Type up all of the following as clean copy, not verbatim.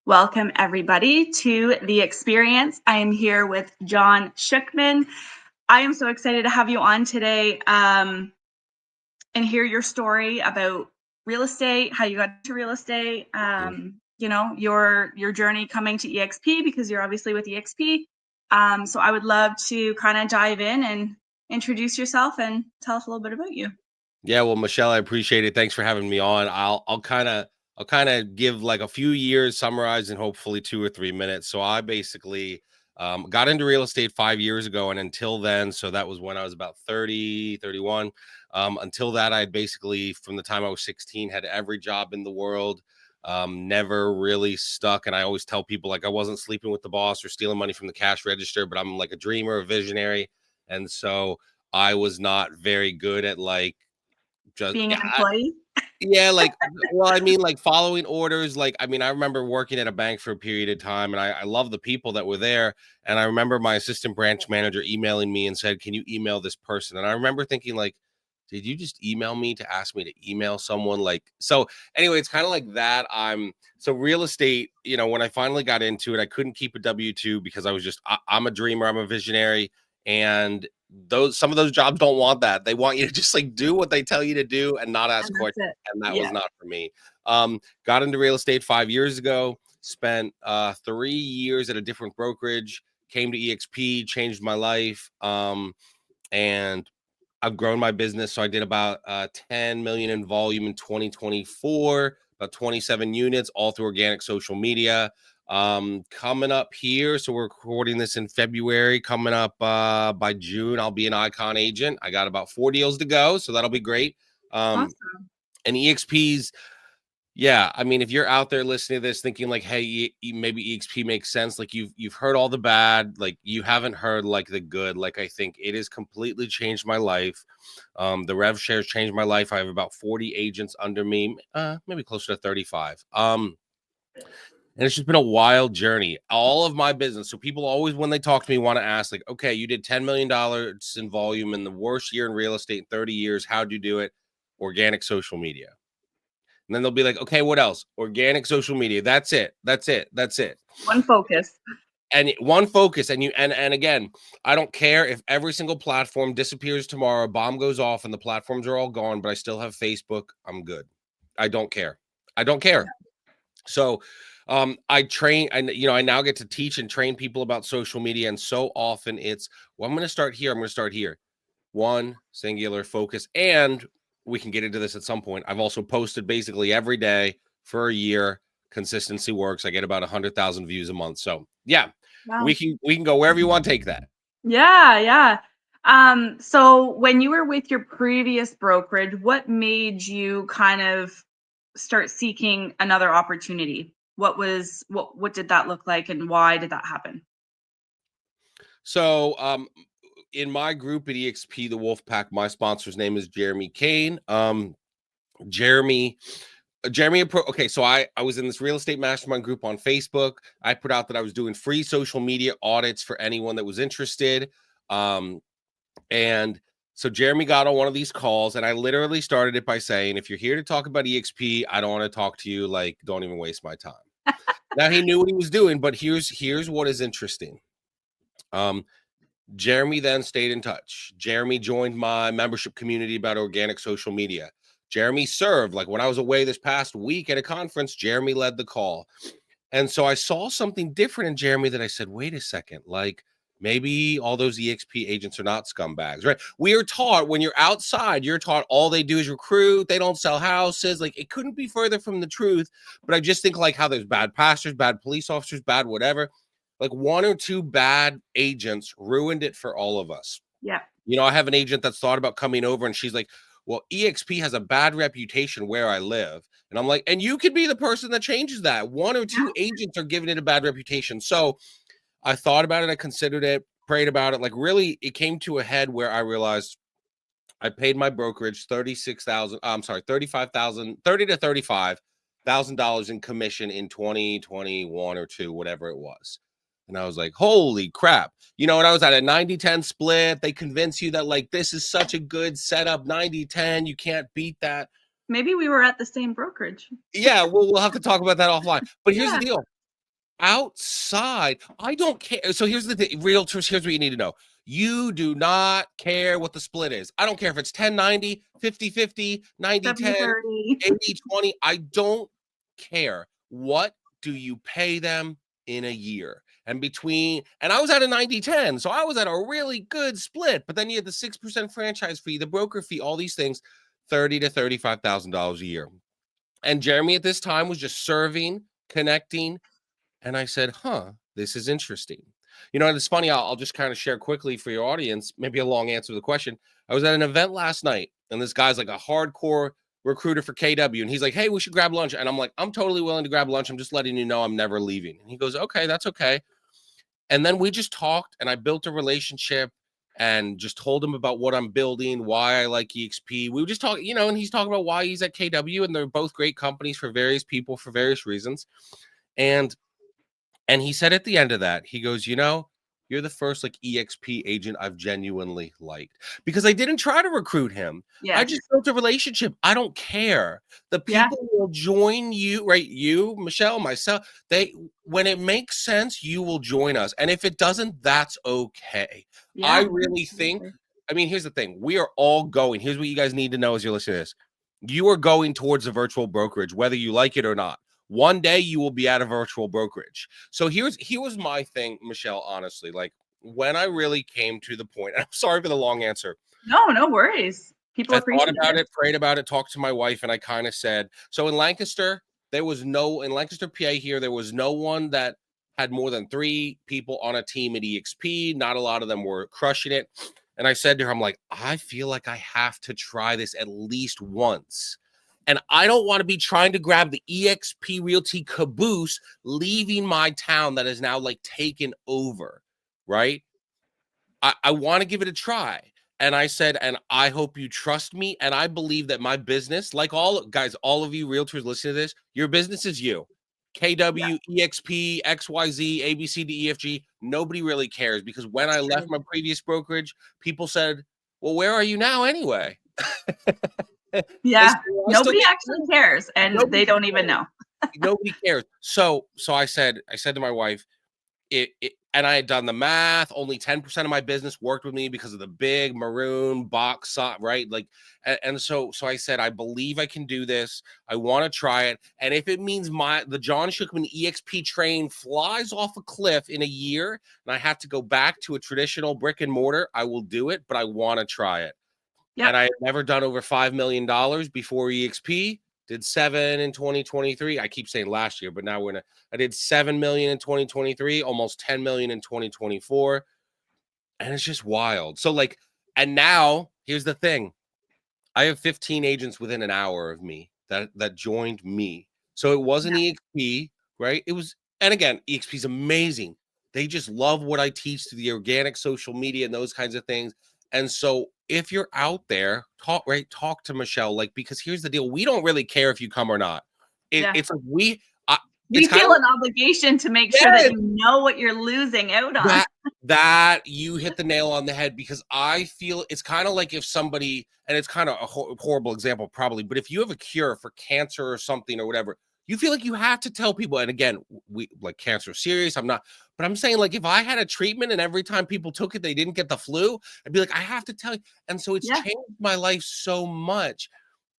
Welcome, everybody, to the experience. I am here with John Schuchman. I am so excited to have you on today and hear your story about real estate, how you got into real estate, your journey coming to EXP, because you're obviously with EXP. So I would love to kind of dive in and introduce yourself and tell us a little bit about you. Yeah, well, Michelle, I appreciate it. Thanks for having me on. I'll kind of give like a few years summarized in hopefully 2 or 3 minutes. So I basically got into real estate 5 years ago, and until then, so that was when I was about 30, 31. Until that, I had basically, from the time I was 16, had every job in the world. Never really stuck. And I always tell people, like, I wasn't sleeping with the boss or stealing money from the cash register, but I'm like a dreamer, a visionary. And so I was not very good at like just Being an employee? yeah, like, well, I mean, like following orders. Like, I mean, I remember working at a bank for a period of time, and I love the people that were there. And I remember my assistant branch manager emailing me and said, "Can you email this person?" And I remember thinking, like, did you just email me to ask me to email someone? Like, so anyway, it's kind of like that. So real estate, when I finally got into it, I couldn't keep a W-2 because I'm a dreamer, I'm a visionary, and some of those jobs don't want that. They want you to just like do what they tell you to do and not ask And questions. that's it. And that was Yeah. not for me. Got into real estate 5 years ago, spent 3 years at a different brokerage, came to EXP, changed my life. And I've grown my business. So I did about 10 million in volume in 2024, about 27 units, all through organic social media. Coming up here, so we're recording this in February. Coming up by June, I'll be an icon agent. I got about 4 deals to go, so that'll be great. Awesome. And EXP's, yeah, I mean, if you're out there listening to this thinking like, hey, maybe EXP makes sense, like you've heard all the bad, like you haven't heard like the good. Like, I think it has completely changed my life. The rev shares changed my life. I have about 40 agents under me, maybe closer to 35. And it's just been a wild journey. All of my business. So people always, when they talk to me, want to ask, like, okay, you did $10 million in volume in the worst year in real estate in 30 years. How'd you do it? Organic social media. And then they'll be like, okay, what else? Organic social media. That's it. That's it. That's it. One focus. And one focus. And again, I don't care if every single platform disappears tomorrow, bomb goes off, and the platforms are all gone, but I still have Facebook. I'm good. I don't care. I don't care. So I train, and I now get to teach and train people about social media. And so often it's, well, I'm going to start here. I'm going to start here. One singular focus. And we can get into this at some point. I've also posted basically every day for a year. Consistency works. I get about 100,000 views a month. So yeah, Wow. we can go wherever you want to take that. Yeah. So when you were with your previous brokerage, what made you kind of start seeking another opportunity? What did that look like and why did that happen? So in my group at EXP, the Wolf Pack, my sponsor's name is Jeremy Kane. Jeremy okay, so I was in this real estate mastermind group on Facebook. I put out that I was doing free social media audits for anyone that was interested. And so Jeremy got on one of these calls, and I literally started it by saying, if you're here to talk about EXP, I don't want to talk to you. Like, don't even waste my time. Now he knew what he was doing, but here's what is interesting. Jeremy then stayed in touch. Jeremy joined my membership community about organic social media. Jeremy served, like when I was away this past week at a conference, Jeremy led the call. And so I saw something different in Jeremy that I said, wait a second, like maybe all those EXP agents are not scumbags, right? We are taught when you're outside, you're taught all they do is recruit. They don't sell houses. Like, it couldn't be further from the truth. But I just think like how there's bad pastors, bad police officers, bad whatever. Like, one or two bad agents ruined it for all of us. Yeah. I have an agent that's thought about coming over, and she's like, well, EXP has a bad reputation where I live. And I'm like, and you could be the person that changes that. One or two agents are giving it a bad reputation. So I thought about it. I considered it, prayed about it. Like, really, it came to a head where I realized I paid my brokerage 36,000. I'm sorry, 35,000, 30 to $35,000 in commission in 2021 or two, whatever it was. And I was like, holy crap. And I was at a 90-10 split. They convince you that like, this is such a good setup, 90-10. You can't beat that. Maybe we were at the same brokerage. Yeah, we'll have to talk about that offline. But here's the Yeah. deal. outside, I don't care. So here's the thing, realtors, here's what you need to know. You do not care what the split is. I don't care if it's 10-90, 50-50, 90-10, 70-30. 80-20. I don't care. What do you pay them in a year? And I was at a 90-10, so I was at a really good split. But then you had the 6% franchise fee, the broker fee, all these things, $30,000 to $35,000 a year. And Jeremy at this time was just serving, connecting, and I said, huh, this is interesting. And it's funny, I'll just kind of share quickly for your audience, maybe a long answer to the question. I was at an event last night, and this guy's like a hardcore recruiter for KW, and he's like, hey, we should grab lunch. And I'm like, I'm totally willing to grab lunch. I'm just letting you know I'm never leaving. And he goes, okay, that's okay. And then we just talked, and I built a relationship and just told him about what I'm building, why I like eXp. We were just talking, and he's talking about why he's at KW, and they're both great companies for various people for various reasons. And he said at the end of that, he goes, you're the first like EXP agent I've genuinely liked, because I didn't try to recruit him. I Yes. just built a relationship. I don't care. The Yeah. people will join you, right? You, Michelle, myself, when it makes sense, you will join us. And if it doesn't, that's okay. I Yeah. really think, Absolutely. here's the thing. We are all going. Here's what you guys need to know as you're listening to this. You are going towards a virtual brokerage, whether you like it or not. One day you will be at a virtual brokerage. So here was my thing, Michelle, honestly, like when I really came to the point, and I'm sorry for the long answer. No worries. People I thought appreciate about it. it, prayed about it, talked to my wife, and I kind of said, so in Lancaster, in Lancaster, PA here, there was no one that had more than 3 people on a team at eXp. Not a lot of them were crushing it. And I said to her, I'm like, I feel like I have to try this at least once. And I don't want to be trying to grab the eXp Realty caboose, leaving my town that is now like taken over, right? I want to give it a try. And I said, and I hope you trust me. And I believe that my business, like all of you realtors listening to this, your business is you. Yeah. KW, EXP, XYZ, ABCDEFG. Nobody really cares, because when That's I left true. my previous brokerage, people said, well, where are you now anyway? They Yeah. said, well, I still Nobody get actually cares, and nobody they don't even cares. know. Nobody cares. So I said to my wife, and I had done the math. Only 10% of my business worked with me because of the big maroon box, right? Like, and so I said, I believe I can do this. I want to try it, and if it means the John Schuchman EXP train flies off a cliff in a year, and I have to go back to a traditional brick and mortar, I will do it. But I want to try it. Yep. And I had never done over $5 million before EXP. Did 7 in 2023. I keep saying last year, but now I did 7 million in 2023, almost 10 million in 2024. And it's just wild. So and now here's the thing. I have 15 agents within an hour of me that joined me. So it wasn't Yeah. EXP, right? It was, and again, EXP is amazing. They just love what I teach to the organic social media and those kinds of things. And so if you're out there, talk to Michelle, because here's the deal. We don't really care if you come or not. Yeah. It's like it's We kind feel of an obligation to make sure that yes, you know what you're losing out on. that you hit the nail on the head, because I feel it's kind of like if somebody, and it's kind of a horrible example probably, but if you have a cure for cancer or something or whatever, you feel like you have to tell people. And again, we like cancer serious. I'm not, but I'm saying, like, if I had a treatment and every time people took it, they didn't get the flu, I'd be like, I have to tell you. And so it's Yeah. changed my life so much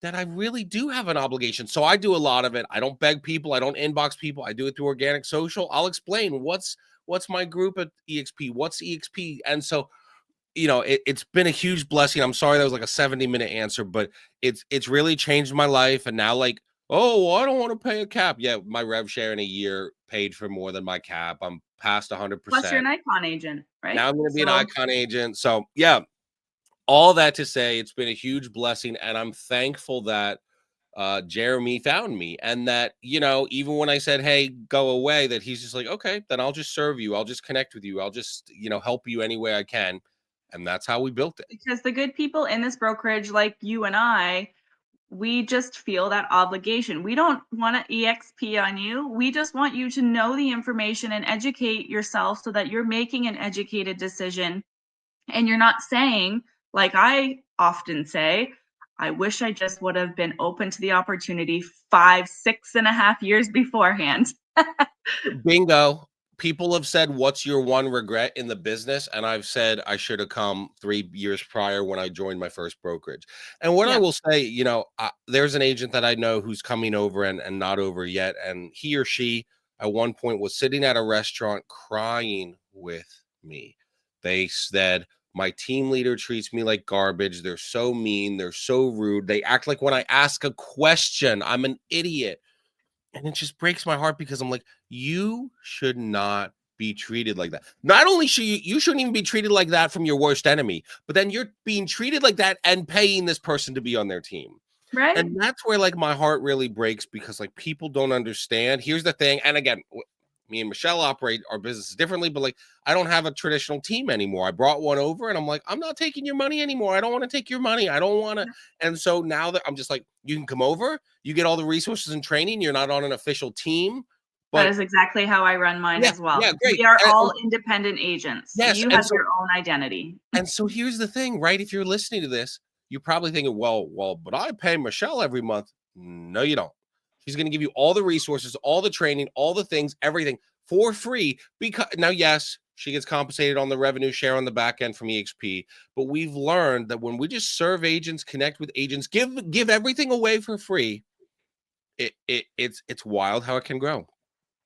that I really do have an obligation. So I do a lot of it. I don't beg people. I don't inbox people. I do it through organic social. I'll explain what's my group at EXP, what's EXP. And so, it's been a huge blessing. I'm sorry that was like a 70-minute answer, but it's really changed my life. And now, like, oh, well, I don't want to pay a cap. Yeah, my rev share in a year paid for more than my cap. I'm past Plus, you're 100%. an icon agent, Now right? I'm going to be an So icon agent. So yeah, all that to say, it's been a huge blessing, and I'm thankful that Jeremy found me, and that, even when I said, hey, go away, that he's just like, okay, then I'll just serve you, I'll just connect with you, I'll just help you any way I can. And that's how we built it. because the good people in this brokerage, like you and I, we just feel that obligation. We don't want to EXP on you. We just want you to know the information and educate yourself so that you're making an educated decision. And you're not saying, like I often say, I wish I just would have been open to the opportunity 5, 6.5 years beforehand. Bingo. People have said, "What's your one regret in the business?" And I've said, "I should have come 3 years prior when I joined my first brokerage." And what I Yeah, will say, there's an agent that I know who's coming over and not over yet, and he or she at one point was sitting at a restaurant crying with me. They said, "My team leader treats me like garbage. They're so mean. They're so rude. They act like when I ask a question, I'm an idiot." And it just breaks my heart because I'm like, you should not be treated like that. Not only should you shouldn't even be treated like that from your worst enemy, but then you're being treated like that and paying this person to be on their team. right? And that's where like my heart really breaks because like people don't understand. Here's the thing. And again, me and Michelle operate our businesses differently, but like I don't have a traditional team anymore. I brought one over and I'm like, I'm not taking your money anymore. I don't want to take your money. I don't want to. And so now that I'm just like, you can come over, you get all the resources and training. You're not on an official team, That but is exactly how I run mine yeah, as well. yeah, great. We are all independent agents. Yes. You And have so your own identity. here's the thing, right? If you're listening to this, you're probably thinking, well, but I pay Michelle every month. No, you don't. She's going to give you all the resources, all the training, all the things, everything for free. Because now, yes, she gets compensated on the revenue share on the back end from EXP. But we've learned that when we just serve agents, connect with agents, give everything away for free, it's wild how it can grow.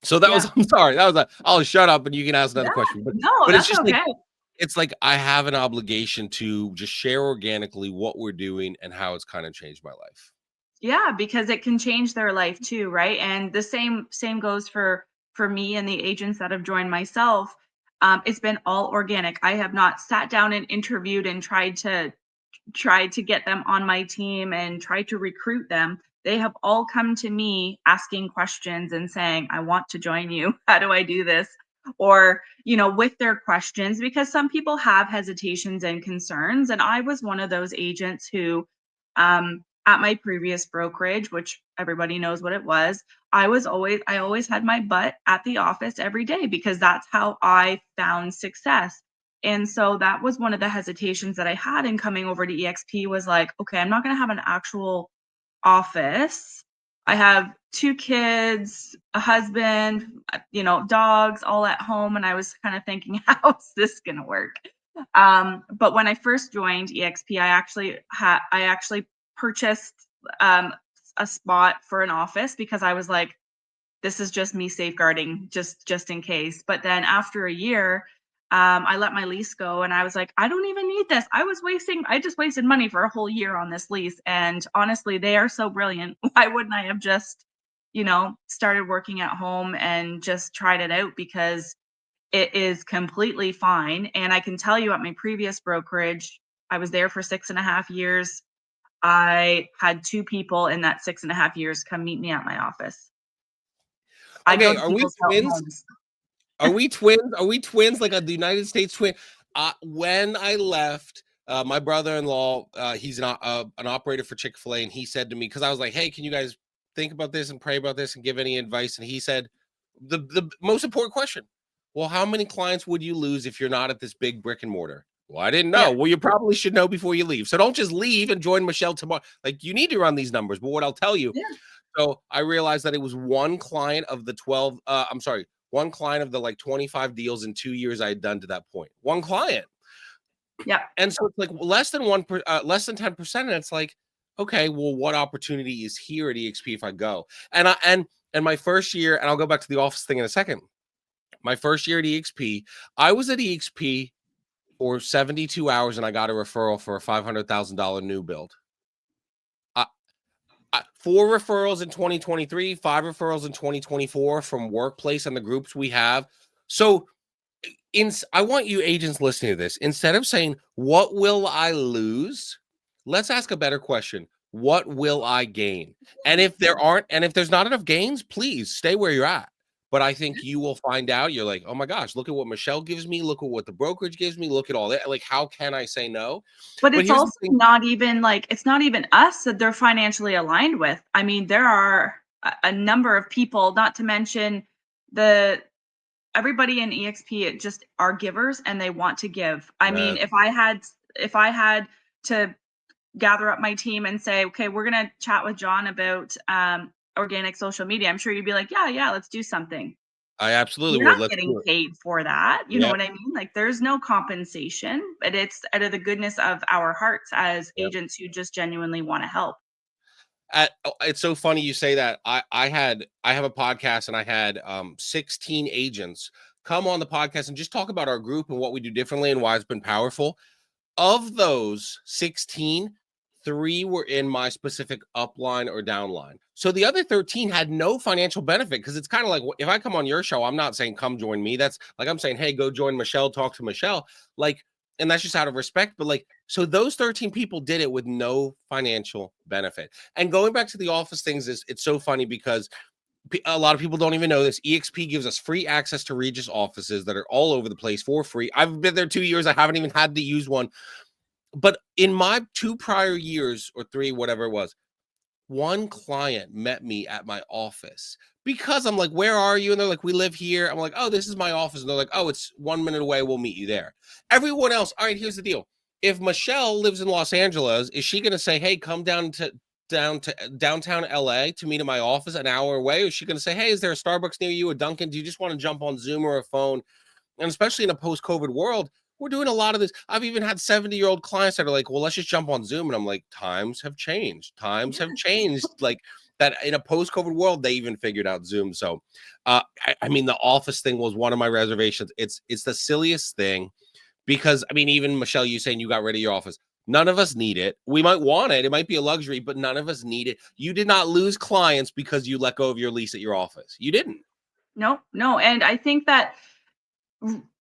So that was Yeah. I'm sorry. That was I'll shut up and you can ask another Yeah. question. But No, it's that's just like okay. it's like I have an obligation to just share organically what we're doing and how it's kind of changed my life. Yeah, because it can change their life too, right? And the same goes for me and the agents that have joined myself. It's been all organic. I have not sat down and interviewed and tried to get them on my team and tried to recruit them. They have all come to me asking questions and saying, I want to join you. How do I do this? Or, with their questions, because some people have hesitations and concerns. And I was one of those agents who, at my previous brokerage, which everybody knows what it was, I always had my butt at the office every day because that's how I found success. And so that was one of the hesitations that I had in coming over to EXP was like, okay, I'm not going to have an actual office. I have 2 kids, a husband, dogs all at home. And I was kind of thinking, how's this going to work? But when I first joined EXP, I actually purchased um, a spot for an office because I was like, this is just me safeguarding just in case. But then after a year, I let my lease go and I was like, I don't even need this. I just wasted money for a whole year on this lease. And honestly, they are so brilliant. Why wouldn't I have just, started working at home and just tried it out because it is completely fine. And I can tell you at my previous brokerage, I was there for 6.5 years. I had 2 people in that 6.5 years come meet me at my office. I go Okay, to are we people's twins? homes. Are we twins? Are we twins like the United States twin? When I left, my brother-in-law, he's an operator for Chick-fil-A, and he said to me, because I was like, hey, can you guys think about this and pray about this and give any advice? And he said, the most important question, well, how many clients would you lose if you're not at this big brick and mortar? Well, I didn't Yeah, know. Well, you probably should know before you leave. So don't just leave and join Michelle tomorrow. Like you need to run these numbers. But what I'll tell you, yeah, so I realized that it was one client of the 12, I'm sorry, one client of the like 25 deals in 2 years I had done to that point. One client. yeah, And so it's like less than 10%. And it's like, okay, well, what opportunity is here at EXP if I go? And my first year, and I'll go back to the office thing in a second. My first year at EXP, I was at EXP for 72 hours and I got a referral for a $500,000 new build. 4 referrals in 2023, 5 referrals in 2024 from workplace and the groups we have. So I want you agents listening to this, instead of saying, what will I lose? Let's ask a better question. What will I gain? And if there's not enough gains, please stay where you're at. But I think you will find out, you're like, oh my gosh, look at what Michelle gives me. Look at what the brokerage gives me. Look at all that. Like, how can I say no? but But it's here's the also thing. not even like it's not even us that they're financially aligned with. I mean, there are a number of people, not to mention the everybody in EXP, it just are givers and they want to give. I mean, Yeah. if I had to gather up my team and say, okay, we're gonna chat with John about organic social media, I'm sure you'd be like, yeah, let's do something. I absolutely You're would. not Let's getting do it. paid for that. You know Yep. what I mean? Like there's no compensation, but it's out of the goodness of our hearts as Yep. agents who just genuinely want to help. It's so funny you say that. I have a podcast and I had 16 agents come on the podcast and just talk about our group and what we do differently and why it's been powerful. Of those 16, 3 were in my specific upline or downline. So the other 13 had no financial benefit because it's kind of like if I come on your show, I'm not saying come join me. That's like I'm saying, hey, go join Michelle, talk to Michelle. Like, and that's just out of respect. But like, so those 13 people did it with no financial benefit. And going back to the office things is it's so funny because a lot of people don't even know this. EXP gives us free access to Regis offices that are all over the place for free. I've been there 2 years. I haven't even had to use one. But in my 2 prior years or 3, whatever it was, one client met me at my office because I'm like, "Where are you?" And they're like, "We live here." I'm like, "Oh, this is my office." And they're like, "Oh, it's 1 minute away. We'll meet you there." Everyone else, all right, here's the deal. If Michelle lives in Los Angeles, is she gonna say, "Hey, come down to downtown LA to meet at my office an hour away?" Or is she gonna say, "Hey, is there a Starbucks near you, a Dunkin'? Do you just want to jump on Zoom or a phone?" And especially in a post-COVID world, we're doing a lot of this. I've even had 70-year-old clients that are like, well, let's just jump on Zoom. And I'm like, times have changed. Times have Yeah. changed. Like that in a post-COVID world, they even figured out Zoom. So I mean, the office thing was one of my reservations. It's the silliest thing because I mean, even Michelle, you saying you got rid of your office. None of us need it. We might want it. It might be a luxury, but none of us need it. You did not lose clients because you let go of your lease at your office. You didn't. No, no. And I think that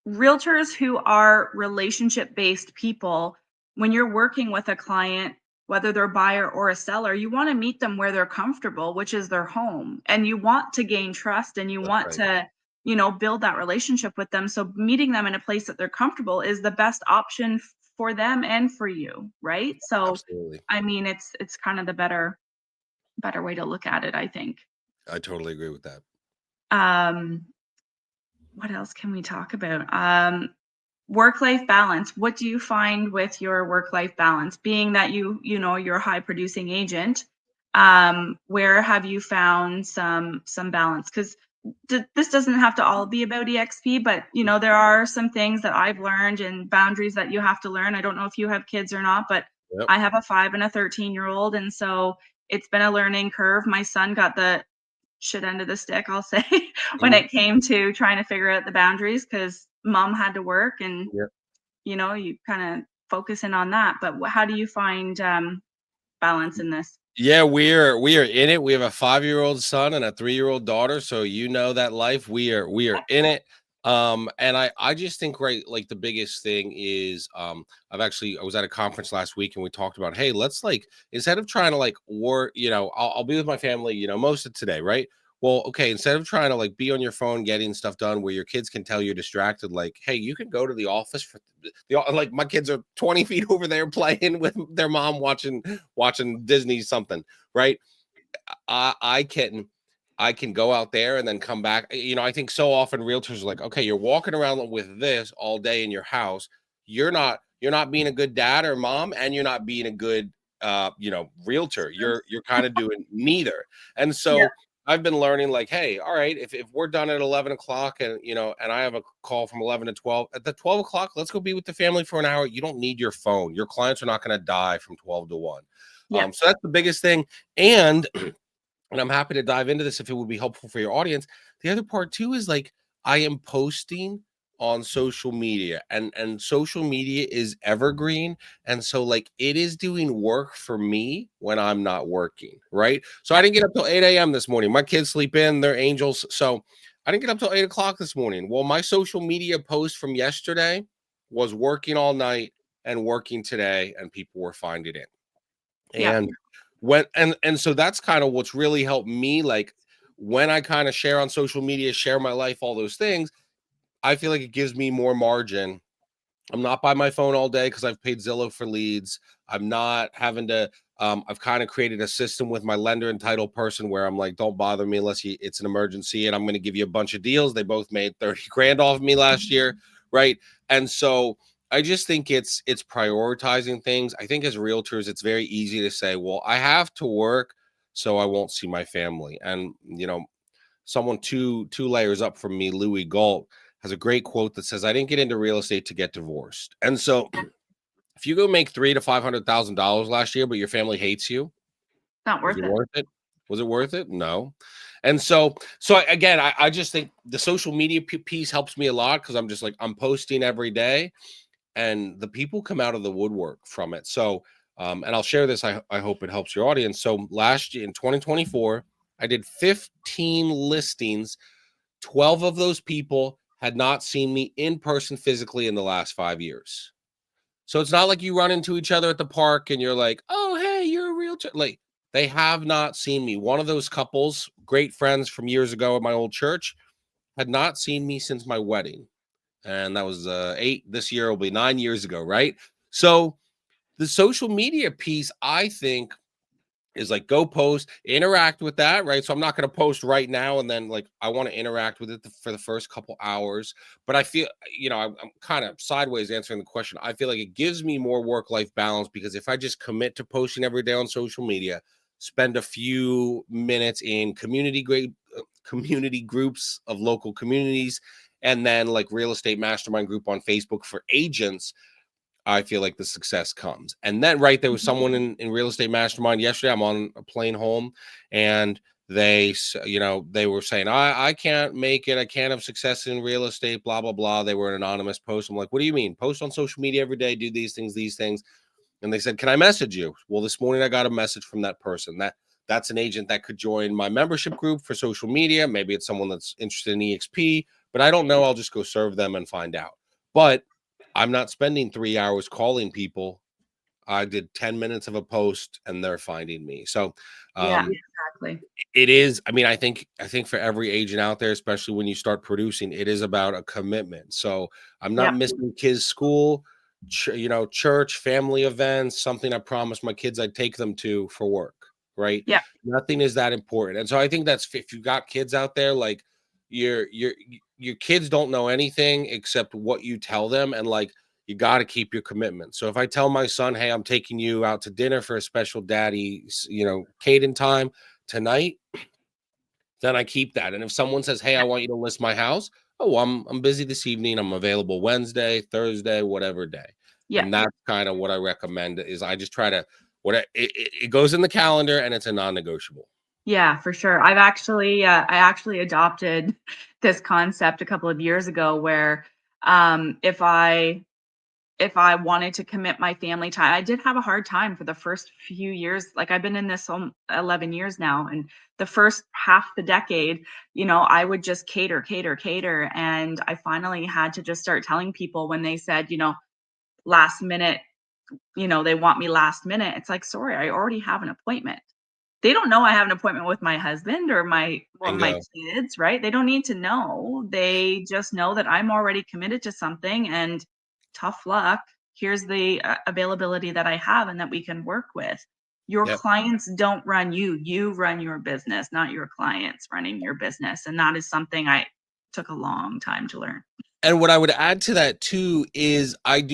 realtors who are relationship based people, when you're working with a client, whether they're a buyer or a seller, you want to meet them where they're comfortable, which is their home. And you want to gain trust and you That's want right. to, build that relationship with them. So meeting them in a place that they're comfortable is the best option for them and for you, right? So Absolutely. I mean it's kind of the better way to look at it, I think. I totally agree with that. Um what else can we talk about? Work-life balance. What do you find with your work-life balance? Being that you're a high producing agent, where have you found some balance? Because this doesn't have to all be about EXP, but there are some things that I've learned and boundaries that you have to learn. I don't know if you have kids or not, but Yep. I have a 5 and a 13-year-old, and so it's been a learning curve. My son got the shit end of the stick, I'll say, when Mhm. it came to trying to figure out the boundaries because mom had to work and Yep. you kind of focus in on that. But how do you find balance in this? Yeah, we are in it. We have a 5-year-old son and a 3-year-old daughter, so you know that life. We are in it. And I just think right like the biggest thing is I was at a conference last week and we talked about, hey, let's like instead of trying to like work, I'll be with my family, most of today, right? Well, okay, instead of trying to like be on your phone getting stuff done where your kids can tell you're distracted, like, hey, you can go to the office for like my kids are 20 feet over there playing with their mom watching Disney something, right? I can go out there and then come back. I think so often realtors are like, okay, you're walking around with this all day in your house. You're not being a good dad or mom, and you're not being a good realtor. You're kind of doing neither. And Yeah, so I've been learning like, hey, all right, if we're done at 11 o'clock and I have a call from 11 to 12, at the 12 o'clock, let's go be with the family for an hour. You don't need your phone. Your clients are not going to die from 12 to 1. yeah, So that's the biggest thing. And I'm happy to dive into this if it would be helpful for your audience. The other part too is like I am posting on social media and social media is evergreen, and so like it is doing work for me when I'm not working, right? So I yeah, didn't get up till 8 a.m. this morning. My kids sleep in, they're angels, so I didn't get up till 8 o'clock this morning. Well, my social media post from yesterday was working all night and working today, and people were finding it. yeah, And and so that's kind of what's really helped me, like, when I kinda share on social media, share my life, all those things, I feel like it gives me more margin. I'm not by my phone all day because 'cause I've paid Zillow for leads. I'm not having to I've kinda created a system with my lender and title person where I'm like, "Don't bother me unless you it's an emergency, and I'm gonna give you a bunch of deals." They both made 30 grand off of me last year, right? And so, I just think it's prioritizing things. I think as realtors, it's very easy to say, "Well, I have to work, so I won't see my family." And, someone two layers up from me, Louis Galt, has a great quote that says, "I didn't get into real estate to get divorced." And so, if you go make $300,000 to $500,000 last year, but your family hates you, Not was worth it it. worth it? Was it worth it? No. And so, again, I just think the social media piece helps me a lot because I'm just like, I'm posting every day, and the people come out of the woodwork from it. So, and I'll share this. I hope it helps your audience. So last year in 2024, I did 15 listings. 12 of those people had not seen me in person physically in the last 5 years. So it's not like you run into each other at the park and you're like, "Oh, hey, you're a realtor." Like, they have not seen me. One of those couples, great friends from years ago at my old church, had not seen me since my wedding. And that was 8 this year will be 9 years ago, right? So the social media piece, I think, is like, go post, interact with that, right? So I'm not going to post right now and then like I want to interact with it for the first couple hours. But I feel, I'm kind of sideways answering the question. I feel like it gives me more work-life balance because if I just commit to posting every day on social media, spend a few minutes in community groups of local communities, and then like real estate mastermind group on Facebook for agents, I feel like the success comes. And then, right, there was someone in real estate mastermind yesterday. I'm on a plane home, and they were saying, I can't make it. I can't have success in real estate, blah, blah, blah. They were an anonymous post. I'm like, what do you mean? Post on social media every day, do these things, these things. And they said, can I message you? Well, this morning I got a message from that person. That's an agent that could join my membership group for social media. Maybe it's someone that's interested in EXP, but I don't know. I'll just go serve them and find out. But I'm not spending 3 hours calling people. I did 10 minutes of a post and they're finding me. So Yeah, um, exactly. it is, I mean, I think for every agent out there, especially when you start producing, it is about a commitment. So I'm not Yep. missing kids' school, church, family events, something I promised my kids I'd take them to for work, right? Yep. Nothing is that important. And so I think that's, if you got kids out there, like your kids don't know anything except what you tell them. And like, you got to keep your commitment. So if I tell my son, hey, I'm taking you out to dinner for a special daddy, Caden time tonight, then I keep that. And if someone says, "Hey, I want you to list my house," oh, I'm busy this evening. I'm available Wednesday, Thursday, whatever day. Yeah. And that's kind of what I recommend. Is I just try to it goes in the calendar and it's a non-negotiable. Yeah, for sure. I actually adopted this concept a couple of years ago where, if I wanted to commit my family time, I did have a hard time for the first few years. Like, I've been in this 11 years now, and the first half the decade, I would just cater, cater, cater, and I finally had to just start telling people when they said, last minute, they want me last minute. It's like, sorry, I already have an appointment. They don't know I have an appointment with my husband or my Bingo. kids, right? They don't need to know. They just know that I'm already committed to something, and tough luck. Here's the availability that I have and that we can work with. Your Yep. clients don't run you. You run your business, not your clients running your business. And that is something I took a long time to learn. And what I would add to that too is I've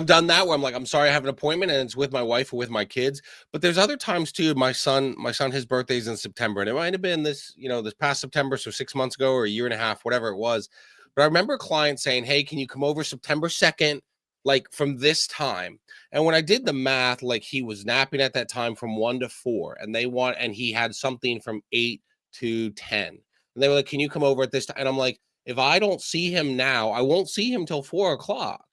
done that where I'm like, I'm sorry, I have an appointment and it's with my wife or with my kids. But there's other times too. My son, his birthday's in September, and it might have been this past September, so 6 months ago or a year and a half, whatever it was. But I remember a client saying, "Hey, can you come over September 2nd, like from this time?" And when I did the math, like he was napping at that time from 1 to 4, and he had something from 8 to 10. And they were like, "Can you come over at this time?" And I'm like, if I don't see him now, I won't see him till 4 o'clock.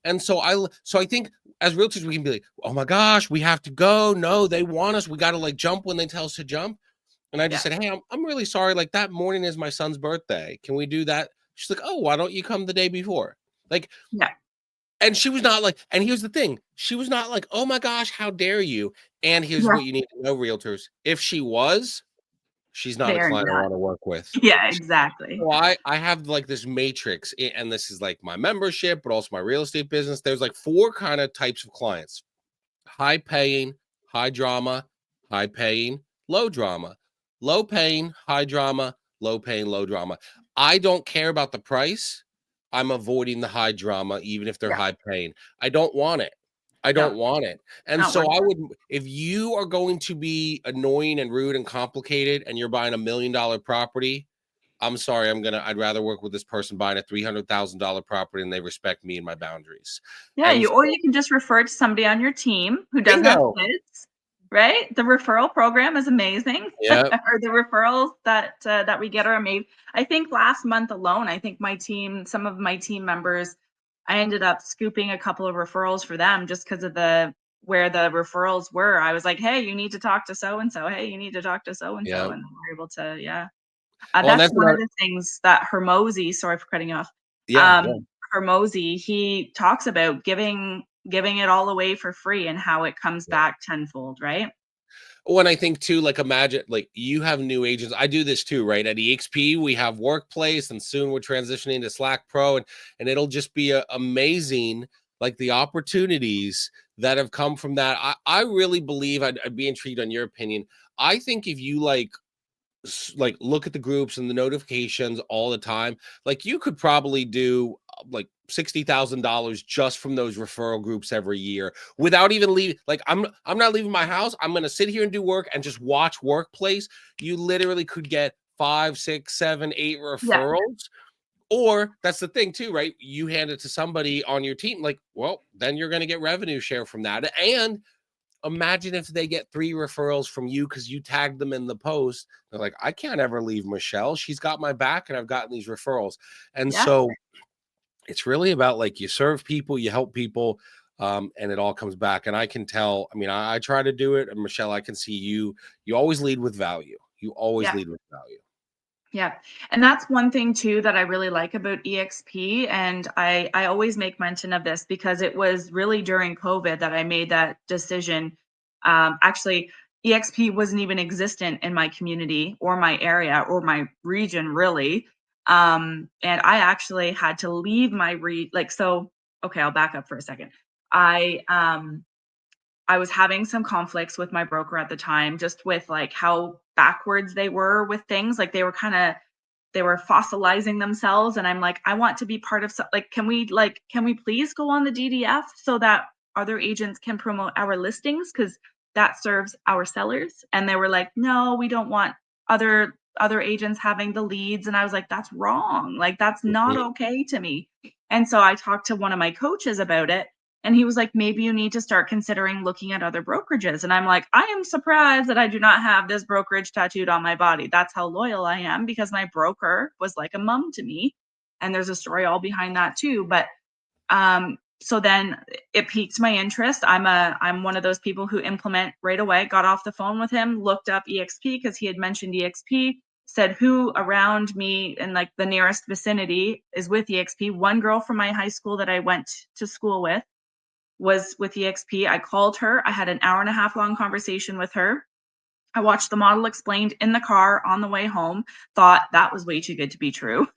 And so I think as realtors, we can be like, oh my gosh, we have to go. No, they want us. We got to like jump when they tell us to jump. And I just Yeah. said, hey, I'm really sorry. Like that morning is my son's birthday. Can we do that? She's like, oh, why don't you come the day before? Like, Yeah. and she was not like, and here's the thing, she was not like, oh my gosh, how dare you? And here's Yeah. what you need to know, realtors. If she was, she's not a They're client I not. want to work with. Yeah, exactly. So I have like this matrix, and this is like my membership, but also my real estate business. There's like four kind of types of clients: high paying, high drama, high paying, low drama, low paying, high drama, low paying, low drama. I don't care about the price. I'm avoiding the high drama, even if they're Yeah. high paying. I don't want it. I No, don't want it. And not so worth I it. would, if you are going to be annoying and rude and complicated and you're buying $1 million property, I'm sorry, I'd rather work with this person buying a $300,000 property and they respect me and my boundaries. Yeah, And or you can just refer it to somebody on your team who doesn't have bingo. kids, right? The referral program is amazing, Yeah. or the referrals that we get are amazing. I think last month alone, I think some of my team members, I ended up scooping a couple of referrals for them just because of where the referrals were. I was like, "Hey, you need to talk to so and so. Hey, you need to talk to so and so," Yeah. and we're able to, yeah. Well, and That's that's one of another. the things that Hermosi, sorry for cutting you off. Yeah, yeah. Um, Hermosi, he talks about giving it all away for free and how it comes back tenfold, right? When I think too, like imagine like you have new agents. I do this too, right? At EXP, we have workplace, and soon we're transitioning to Slack Pro, and it'll just be amazing, like the opportunities that have come from that. I really believe I'd be intrigued on your opinion. I think if you like look at the groups and the notifications all the time, like you could probably do like $60,000 just from those referral groups every year without even leaving. Like I'm not leaving my house. I'm gonna sit here and do work and just watch workplace. You literally could get 5, 6, 7, 8 Yeah, referrals. Or that's the thing too, right? You hand it to somebody on your team, like, well, then you're gonna get revenue share from that. And imagine if they get 3 referrals from you because you tagged them in the post. They're like, I can't ever leave Michelle. She's got my back, and I've gotten these referrals. And yeah, so it's really about like you serve people, you help people, and it all comes back. And I can tell, I mean, I try to do it. And Michelle, I can see you always lead with value. You always yeah. lead with value. Yeah. And that's one thing too that I really like about EXP. And I always make mention of this because it was really during COVID that I made that decision. Actually, EXP wasn't even existent in my community or my area or my region, really. And I actually had to leave my so okay, I'll back up for a second. I um I was having some conflicts with my broker at the time, just with like how backwards they were with things. Like they were fossilizing themselves, and I'm like, I want to be part of can we please go on the DDF so that other agents can promote our listings, because that serves our sellers. And they were like, no, we don't want other agents having the leads. And I was like, that's wrong, like that's not Mhm. okay to me. And so I talked to one of my coaches about it, and he was like, maybe you need to start considering looking at other brokerages. And I'm like, I am surprised that I do not have this brokerage tattooed on my body. That's how loyal I am, because my broker was like a mom to me. And there's a story all behind that too. But so then it piqued my interest. I'm one of those people who implement right away. Got off the phone with him, looked up EXP because he had mentioned EXP, said who around me in like the nearest vicinity is with EXP. One girl from my high school that I went to school with was with EXP. I called her. I had an hour and a half long conversation with her. I watched the model explained in the car on the way home, thought that was way too good to be true.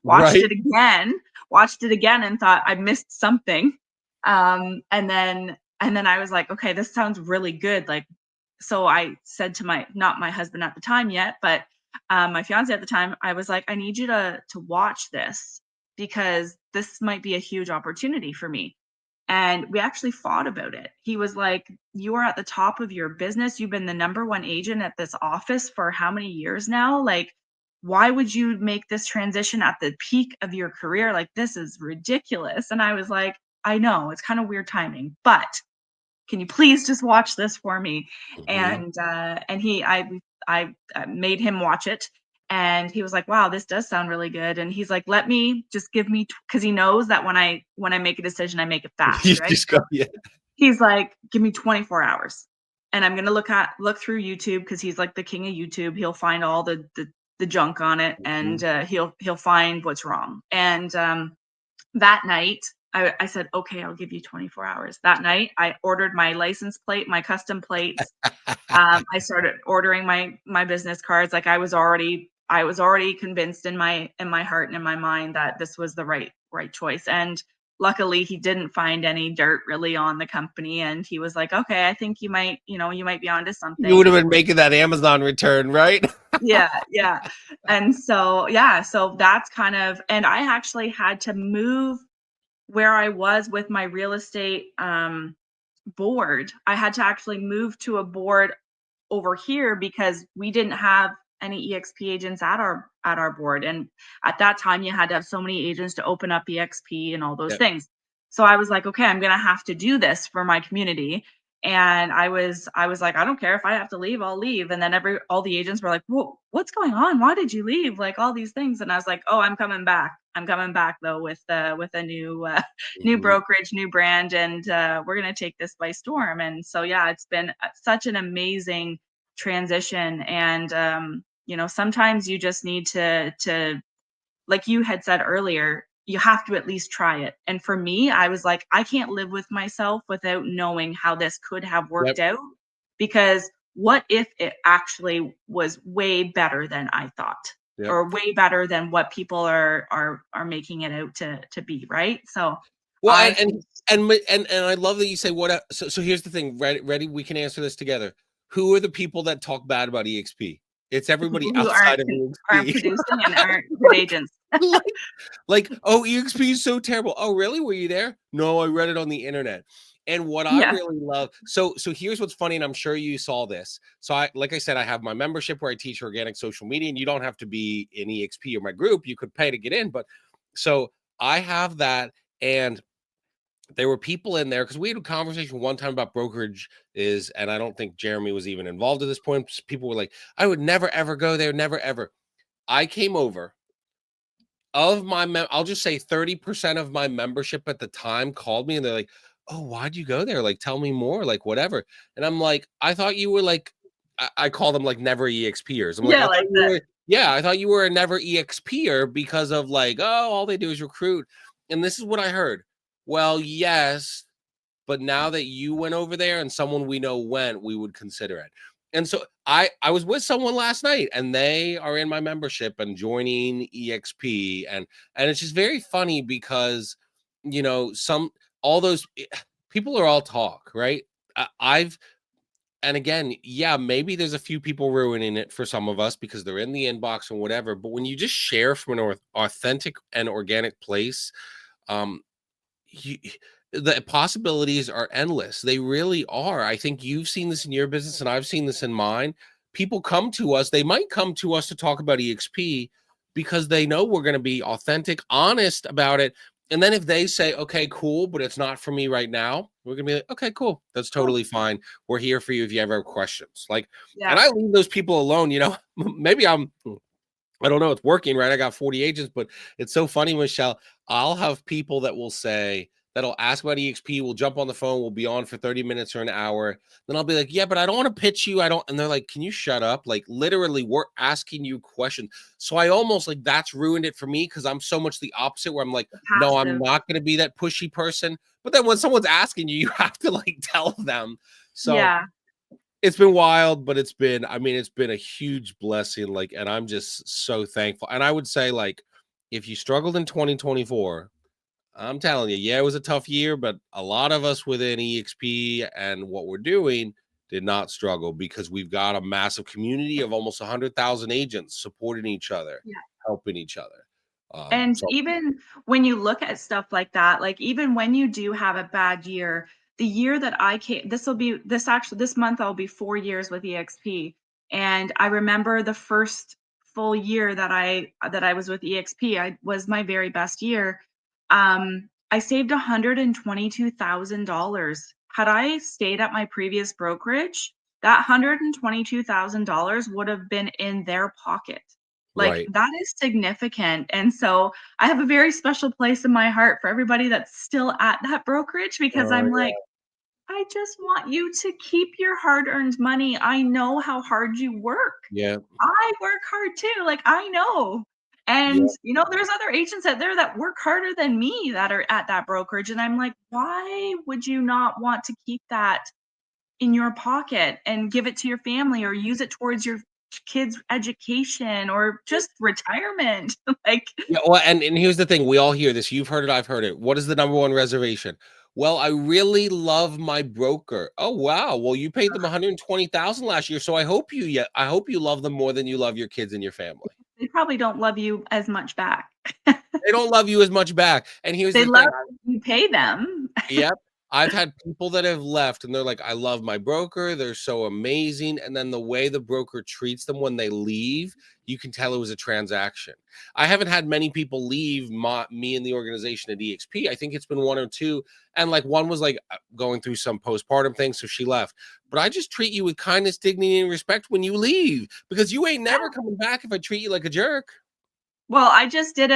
watched Right. it again, watched it again and thought I missed something. And then I was like, okay, this sounds really good. Like, so I said to not my husband at the time yet, but my fiance at the time, I was like, I need you to watch this because this might be a huge opportunity for me. And we actually fought about it. He was like, you are at the top of your business. You've been the number one agent at this office for how many years now? Like, why would you make this transition at the peak of your career? Like, this is ridiculous. And I was like, I know it's kind of weird timing, but can you please just watch this for me? Mhm. And I made him watch it, and he was like, wow, this does sound really good. And he's like, let me just give me, because he knows that when I make a decision, I make it fast, You right? just go, yeah. He's like, give me 24 hours, and I'm gonna look through YouTube, because he's like the king of YouTube. He'll find all the junk on it, and Mhm. he'll find what's wrong. And that night, I said, okay, I'll give you 24 hours. That night, I ordered my license plate, my custom plates. I started ordering my business cards. Like I was already convinced in my heart and in my mind that this was the right choice. And luckily, he didn't find any dirt really on the company. And he was like, okay, I think you might be onto You something. would have And been making that Amazon return, right? yeah, yeah. And so yeah, so that's kind of, and I actually had to move where I was with my real estate board. I had to actually move to a board over here because we didn't have any EXP agents at our board. And at that time, you had to have so many agents to open up EXP and all those Yeah. things. So I was like, okay, I'm gonna have to do this for my community. And I was like, I don't care if I have to leave, I'll leave. And then all the agents were like, well, what's going on? Why did you leave? Like all these things. And I was like, oh, I'm coming back. I'm coming back though with a new new Mhm. brokerage, new brand, and we're gonna take this by storm. And so yeah, it's been such an amazing transition. And sometimes you just need to, like you had said earlier, you have to at least try it. And for me, I was like, I can't live with myself without knowing how this could have Yep. worked out, because what if it actually was way better than I thought, Yep. or way better than what people are making it out to be, right? So Well, I think and I love that you say what. So here's the thing. Ready? We can answer this together. Who are the people that talk bad about EXP? It's everybody people who outside of aren't EXP. producing and aren't good agents. like, oh, EXP is so terrible. Oh, really? Were you there? No, I read it on the internet. And what I Yeah. really love, so here's what's funny, and I'm sure you saw this. So like I said, I have my membership where I teach organic social media, and you don't have to be in EXP or my group. You could pay to get in, but so I have that, and there were people in there because we had a conversation one time about brokerage and I don't think Jeremy was even involved at this point. People were like, I would never ever go there, never ever. I came over of I'll just say 30% of my membership at the time called me and they're like, "Oh, why'd you go there? Like, tell me more, like whatever." And I'm like, "I thought you were like," I call them like never EXPers. I'm like, Yeah, "I thought like you that. were, yeah, I thought you were a never EXPer because of like, oh, all they do is recruit." And this is what I heard. Well, yes, but now that you went over there and someone we know went, we would consider it. And so I was with someone last night and they are in my membership and joining EXP, and it's just very funny because some all those people are all talk, right? I've and again, yeah, maybe there's a few people ruining it for some of us because they're in the inbox and whatever, but when you just share from an authentic and organic place, um you, the possibilities are endless. They really are. I think you've seen this in your business, and I've seen this in mine. People come to us. They might come to us to talk about EXP because they know we're going to be authentic, honest about it. And then if they say, "Okay, cool, but it's not for me right now," we're going to be like, "Okay, cool. That's Cool. totally fine. We're here for you if you ever have questions." Like, and Yeah. I leave those people alone. Maybe I don't know. It's working, right? I got 40 agents, but it's so funny, Michelle. I'll have people that'll ask about EXP. We'll jump on the phone. We'll be on for 30 minutes or an hour. Then I'll be like, yeah, but I don't want to pitch you. I don't. And they're like, can you shut up? Like, literally, we're asking you questions. So I almost like that's ruined it for me because I'm so much the opposite where I'm like, The no, I'm passive. not going to be that pushy person. But then when someone's asking you, you have to like tell them. So Yeah. it's been wild, but it's been a huge blessing. Like, and I'm just so thankful. And I would say, like, if you struggled in 2024, I'm telling you, yeah, it was a tough year, but a lot of us within EXP and what we're doing did not struggle because we've got a massive community of almost 100,000 agents supporting each other, Yeah. helping each other. And So even when you look at stuff like that, like even when you do have a bad year, the year that I came, this month I'll be 4 years with EXP. And I remember the first full year that I was with EXP, I was my very best year. I saved $122,000. Had I stayed at my previous brokerage, that $122,000 would have been in their pocket. Like, right. that is significant, and so I have a very special place in my heart for everybody that's still at that brokerage, because Oh I'm like, "I just want you to keep your hard-earned money. I know how hard you work. yeah. I work hard too, like, I know." And, Yeah. there's other agents out there that work harder than me that are at that brokerage, and I'm like, "Why would you not want to keep that in your pocket and give it to your family, or use it towards your kids' education, or just retirement?" Like, Yeah, well, and here's the thing, we all hear this, you've heard it, I've heard it. What is the number one reservation? Well, I really love my broker. Oh, wow. Well, you paid them 120,000 last year, so I hope you love them more than you love your kids and your family. they probably don't love you as much back. They don't love you as much back. And here's They the love thing. you pay them. Yep. I've had people that have left and they're like, I love my broker. They're so amazing. And then the way the broker treats them when they leave, you can tell it was a transaction. I haven't had many people leave me and the organization at EXP. I think it's been one or two. And like one was like going through some postpartum thing. So she left. But I just treat you with kindness, dignity, and respect when you leave because you ain't never coming back if I treat you like a jerk. Well, I just did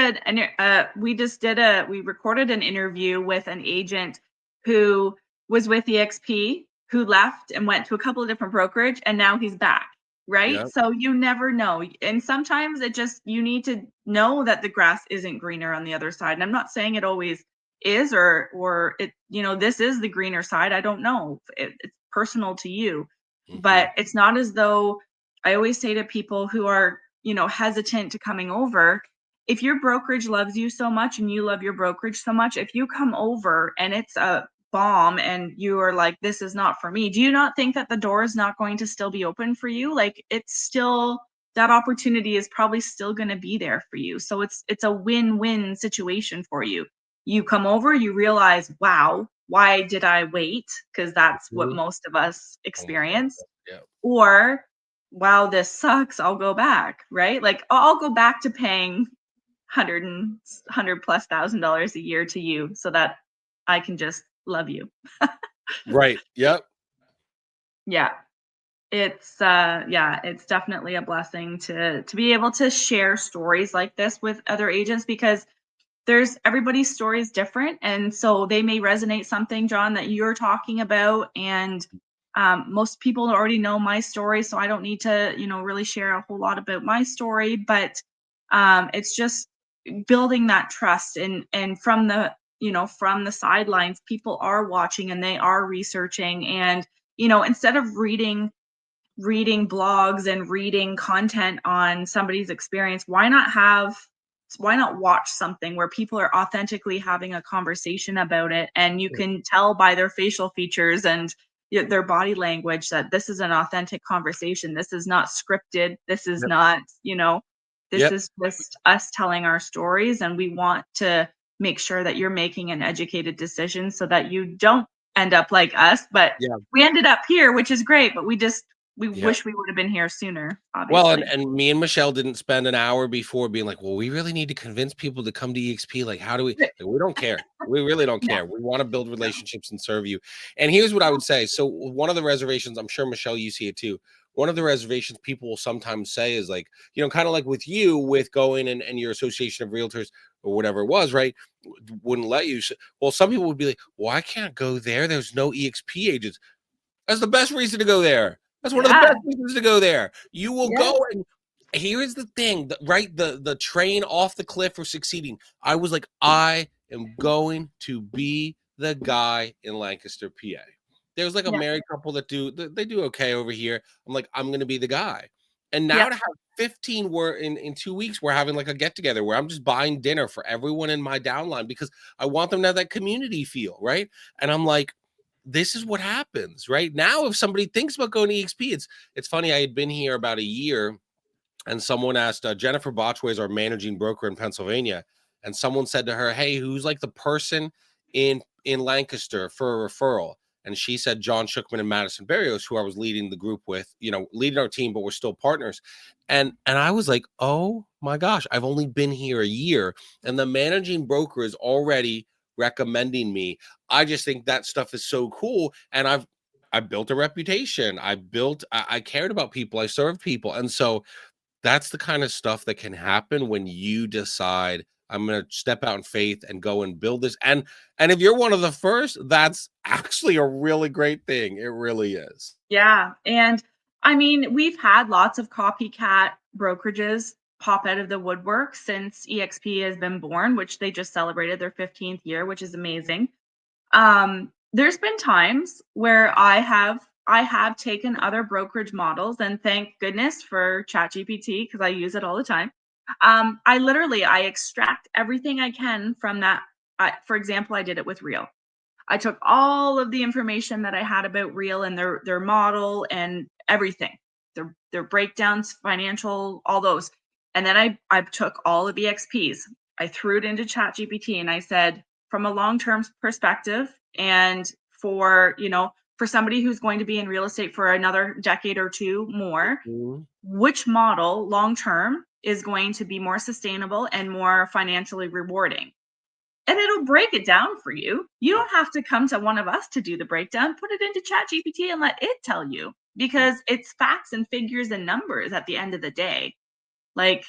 we recorded an interview with an agent who was with EXP, who left and went to a couple of different brokerage, and now he's back, right? Yeah. So you never know. And sometimes you need to know that the grass isn't greener on the other side. And I'm not saying it always is, or it, this is the greener side. I don't know. It's personal to you. Mm-hmm. But it's not as though, I always say to people who are, hesitant to coming over, if your brokerage loves you so much and you love your brokerage so much, if you come over and it's a bomb and you are like, this is not for me, do you not think that the door is not going to still be open for you? Like, it's still, that opportunity is probably still going to be there for you. So it's a win-win situation for you. You come over, you realize, wow, why did I wait? Because that's what Mm-hmm. most of us Almost all. experience. Yeah. Or, wow, this sucks, I'll go back, right? Like, I'll go back to paying hundred plus $1,000 a year to you so that I can just love you. Right. Yep. Yeah. It's definitely a blessing to be able to share stories like this with other agents, because everybody's story is different, and so they may resonate something, John, that you're talking about. And most people already know my story, so I don't need to really share a whole lot about my story. But it's just building that trust, and from the sidelines, people are watching and they are researching. And instead of reading blogs and reading content on somebody's experience, why not watch something where people are authentically having a conversation about it, and you can tell by their facial features and their body language that this is an authentic conversation. This is not scripted. This is Yep. not, this Yep. is just us telling our stories, and we want to make sure that you're making an educated decision so that you don't end up like us. But Yeah. we ended up here, which is great, but we Yeah. wish we would have been here sooner, Well, obviously. and me and Michelle didn't spend an hour before being like, well, we really need to convince people to come to EXP. Like, how do we? Like, we don't care. We really don't No, care. We want to build no. relationships and serve you. And here's what I would say. So, one of the reservations, I'm sure Michelle, you see it too. One of the reservations people will sometimes say is like, kind of like with you, with going and your association of realtors or whatever it was, right? Wouldn't let you. Well, some people would be like, well, I can't go there. There's no EXP agents. That's the best reason to go there. That's one of the Yeah, best reasons to go there. You will yeah, go, and here's the thing, right? The train off the cliff for succeeding. I was like, I am going to be the guy in Lancaster, PA. There's like a yeah, married couple that they do okay over here. I'm like, I'm gonna be the guy. And now yep, to have 15, we're in 2 weeks, we're having like a get together where I'm just buying dinner for everyone in my downline because I want them to have that community feel, right? And I'm like, this is what happens right now. If somebody thinks about going to EXP, it's funny. I had been here about a year, and someone asked Jennifer Botchway is our managing broker in Pennsylvania, and someone said to her, "Hey, who's like the person in Lancaster for a referral?" And she said John Schuchman and Madison Barrios, who I was leading the group with, leading our team, but we're still partners. And I was like, oh my gosh, I've only been here a year, and the managing broker is already recommending me. I just think that stuff is so cool, and I built a reputation. I cared about people. I served people, and so that's the kind of stuff that can happen when you decide I'm going to step out in faith and go and build this. And if you're one of the first, that's actually a really great thing. It really is. yeah. And I mean, we've had lots of copycat brokerages pop out of the woodwork since EXP has been born, which they just celebrated their 15th year, which is amazing. There's been times where I have taken other brokerage models, and thank goodness for ChatGPT because I use it all the time. I extract everything I can from that. For example, I did it with Real. I took all of the information that I had about Real and their model and everything, their breakdowns, financial, all those. And then I took all of EXPs. I threw it into ChatGPT and I said, from a long-term perspective and for, for somebody who's going to be in real estate for another decade or two more, Mhm. which model long term is going to be more sustainable and more financially rewarding. And it'll break it down for you. You don't have to come to one of us to do the breakdown. Put it into ChatGPT and let it tell you, Mm. because it's facts and figures and numbers at the end of the day. Like,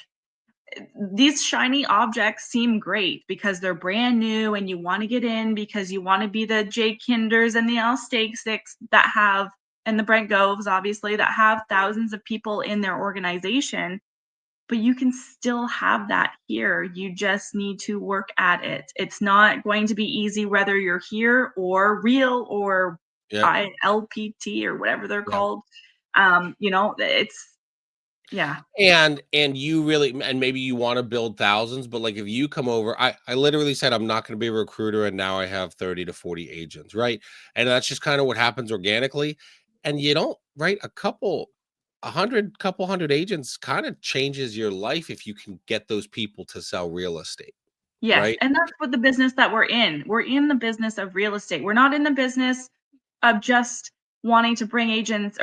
these shiny objects seem great because they're brand new and you want to get in because you want to be the Jay Kinders and the Al Stakes that have, and the Brent Goves, obviously, that have thousands of people in their organization. But you can still have that here. You just need to work at it. It's not going to be easy whether you're here or real or Yep. LPT or whatever they're Yep. called. It's, yeah. And you really, and maybe you want to build thousands, but like if you come over, I literally said I'm not going to be a recruiter, and now I have 30 to 40 agents, right? And that's just kind of what happens organically. And you don't, right? Couple hundred agents kind of changes your life if you can get those people to sell real estate, Yes, right? and that's what the business that we're in. We're in the business of real estate. We're not in the business of just wanting to bring agents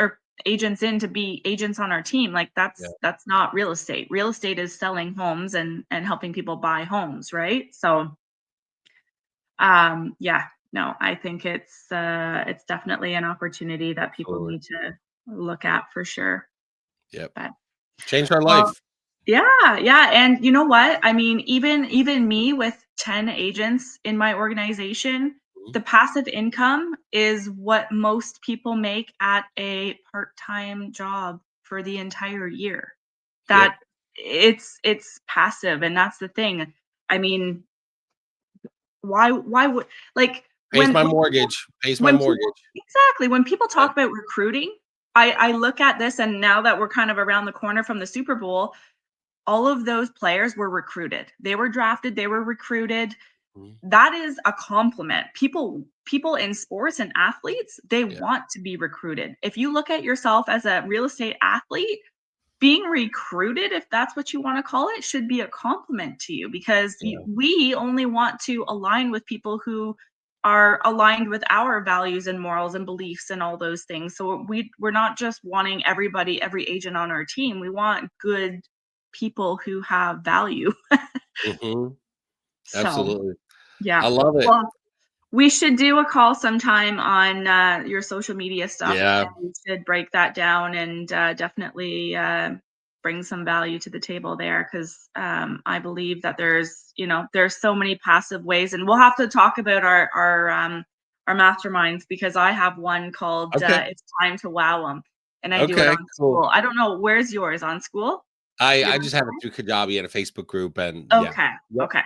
in to be agents on our team. Like, Yeah, that's not real estate. Real estate is selling homes and helping people buy homes, right? So, yeah, no, I think it's definitely an opportunity that people absolutely. need to look at for sure. Yep. But Changed our well, life. yeah, yeah, and you know what? I mean, even me with 10 agents in my organization, Mhm. the passive income is what most people make at a part-time job for the entire year. Yep. That it's passive, and that's the thing. I mean, why would, like, Pays when my when people mortgage. Pays my when people mortgage. exactly, when people Yep. talk about recruiting, I look at this, and now that we're kind of around the corner from the Super Bowl, all of those players were recruited. They were drafted, they were recruited. Mhm. That is a compliment. People in sports and athletes, they Yeah. want to be recruited. If you look at yourself as a real estate athlete, being recruited, if that's what you want to call it, should be a compliment to you, because Yeah. we only want to align with people who are aligned with our values and morals and beliefs and all those things. So we're not just wanting every agent on our team. We want good people who have value. Mhm. So, Absolutely. yeah. I love it. Well, we should do a call sometime on your social media stuff, Yeah. and we should break that down and definitely bring some value to the table there, because I believe that there's so many passive ways, and we'll have to talk about our masterminds, because I have one called Okay. "It's Time to Wow 'Em," and I do it Okay, on cool. School. I don't know, where's yours on School? Your I just have it mastermind? through Kajabi and a Facebook group, and yeah. Okay, Yep. okay.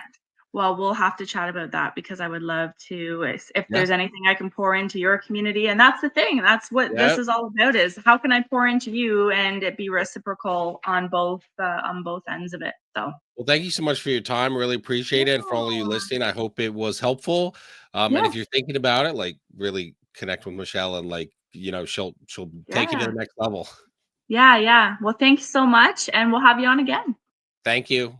Well, we'll have to chat about that, because I would love to, if Yeah. there's anything I can pour into your community, and that's the thing, that's what this Yep. is all about, is how can I pour into you and it be reciprocal on both ends of it. So, Well, thank you so much for your time. Really appreciate it. And for all of you yeah. listening, I hope it was helpful. And Yeah, if you're thinking about it, like really connect with Michelle, and like, she'll take you to yeah. the next level. Yeah, yeah. Well, thanks so much, and we'll have you on again. Thank you.